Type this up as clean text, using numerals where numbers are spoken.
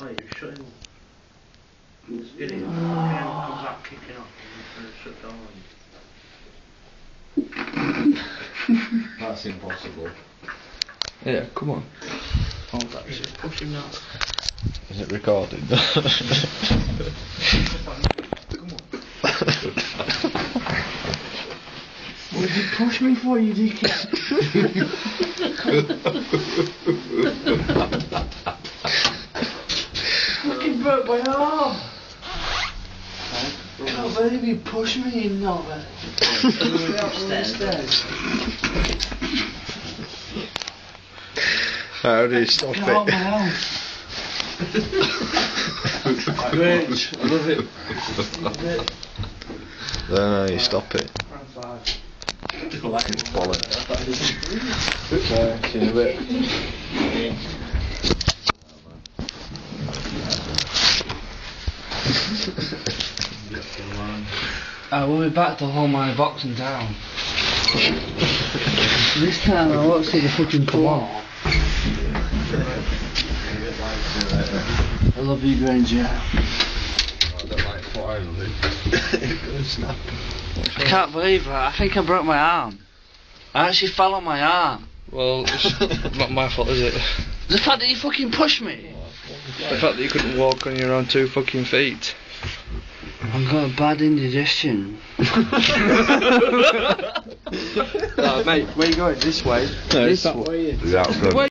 Wait, you're shutting. It is. Comes out kicking off and shut down. That's impossible. Yeah, come on. Hold that shit. Push him now. Is it recording? Come on. What did you push me for, you dickhead? Fucking broke my arm! I can't believe you pushed me in not there. How do you stop Get out it? my house. Great, I love it. No, you stop it. Bollocks. Okay, see you in a bit. I will be back to hold my boxing down. This time I won't see the fucking floor. I love you, Granger. I don't like flying, snap. I can't believe it. I think I broke my arm. I actually fell on my arm. Well, it's not my fault, is it? The fact that you fucking pushed me. The fact that you couldn't walk on your own 2 fucking feet. I've got a bad indigestion. Mate, where you going? This way? This way. way.